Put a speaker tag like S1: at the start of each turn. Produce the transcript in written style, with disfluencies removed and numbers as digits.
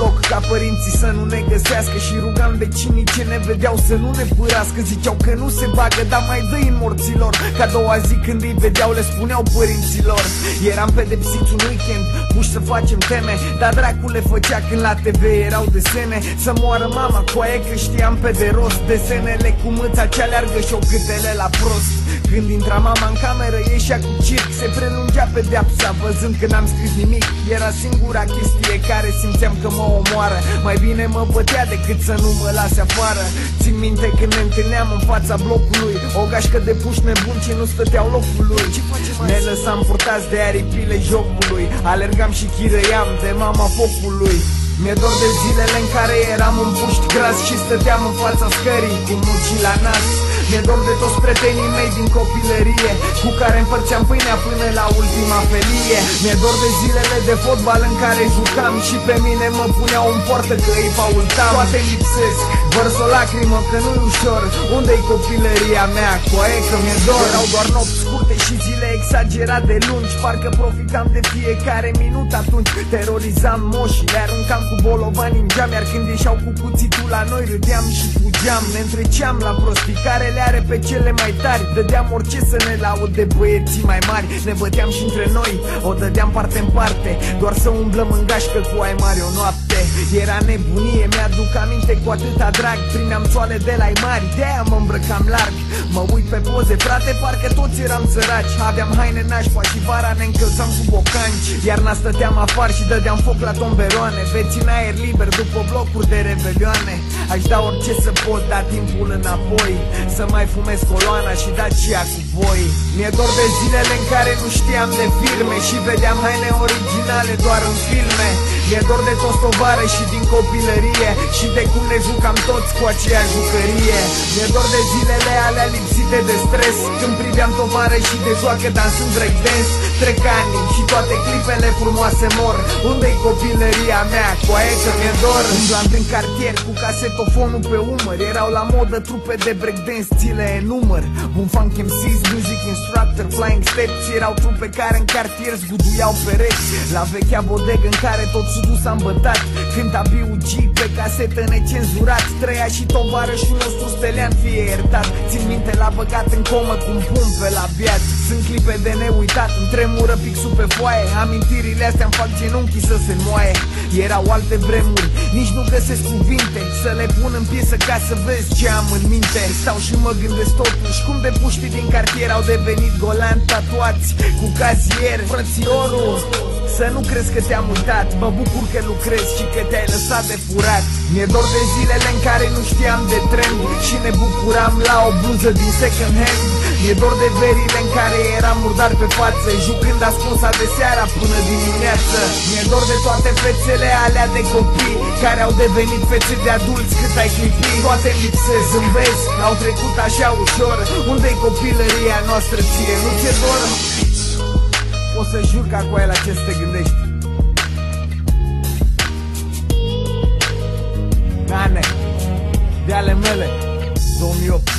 S1: bloc ca părinții să nu ne găsească, și rugam vecinii ce ne vedeau să nu ne părască. Ziceau că nu se bagă, dar mai dă-i în morților, că a doua zi când îi vedeau le spuneau părinților. Eram pedepsiți un weekend, puși să facem teme, dar dracu le făcea când la TV erau desene. Să moară mama, coaie că știam pe de rost desenele cu mâța ce aleargă și o câtele la prost. Când intra mama în cameră ieșea cu circ, se prelungea pedeapsa văzând că n-am scris nimic. Era singura chestie care simțeam că mă omoară, mai bine mă bătea decât să nu mă lase afară. Țin minte când ne întâlneam în fața blocului, o gașcă de puși nebuni ce nu stăteau locului. Ne lăsam purtați de aripile jocului, alergam și chirăiam de mama focului. Mi-e dor de zilele în care eram un puști gras și stăteam în fața scării cu mucii la nas. Mi-e dor de toți prietenii mei din copilărie cu care împărțeam pâinea până la ultima felie. Mi-e dor de zilele de fotbal în care jucam și pe mine mă puneau în poartă că îi faultam. Toate lipsesc, vărs o lacrimă că nu-i ușor. Unde-i copilăria mea, coaie că mi-e dor. Erau doar nopți scurte și zile exagerat de lungi, parcă profitam de fiecare minut atunci. Terorizam moșii, le aruncam cu bolovani în geam, iar când ieșeau cu cuțitul la noi râdeam și fugeam. Ne întreceam la prostii care le are pe cele mai tari, dădeam orice să ne laude băieții mai mari. Ne băteam și între noi, o dădeam parte în parte, doar să umblăm în gașcă cu ai mari o noapte. Era nebunie, mi-aduc aminte cu atâta drag, primeam țoale de la ai mari, de-aia mă îmbrăcam larg. Mă uit pe poze, frate, parcă toți eram săraci, aveam haine nașpa și vara ne încălțam cu bocanci. Iarna stăteam afară și dădeam foc la tomberoane, veți în aer liber după blocuri de revelioane. Aș da orice să pot da timpul înapoi, să mai fumez coloana și Dacia cu voi. Mi-e dor de zilele în care nu știam de firme și vedeam haine originale doar în filme. Mi-e dor de toți tovarășii din copilărie și de cum ne jucam toți cu aceeași jucărie. Mi-e dor de zilele alea lipsite de stres, când priveam tovarășii de joacă dansând breakdance. Trec ani și toate clipele frumoase mor. Unde-i copilăria mea, coaie că mi-e dor. Umblam prin cartier cu casetofonul pe umăr, erau la modă trupe de breakdance, țile în număr. Bun funk MCs, music instructor, flying steps, erau trupe care în cartier zguduiau pereți. La vechea bodegă în care tot sudul s-a îmbătat, cânta B.U.G. pe casetă necenzurat. Trăia și tovarășul nostru Stelian, fie iertat. Țin minte l-a băgat în comă cu un pumn pe la biat. Sunt clipe de neuitat, îmi tremură pixul pe foaie. Amintirile astea-mi fac genunchii să se moaie. Erau alte vremuri, nici nu găsesc cuvinte să le pun în piesă ca să vezi ce am în minte. Stau și mă gândesc totuși cum de puștii din cartier au devenit golani tatuați cu cazier. Frățiorul, să nu crezi că te-am uitat, mă bucur că lucrezi și că te-ai lăsat de furat. Mi-e dor de zilele în care nu știam de trend și ne bucuram la o bluză din second hand. Mi-e dor de verile în care eram murdar pe față, jucând ascunsa de seara până dimineață. Mi-e dor de toate fețele alea de copii care au devenit fețe de adulți cât ai clipi. Toate lipsesc, zâmbesc, au trecut așa ușor. Unde-i copilăria noastră, ție nu ți-e dor? O să jur ca cu aia la ce să te gândești. Gane, de ale mele, 2008.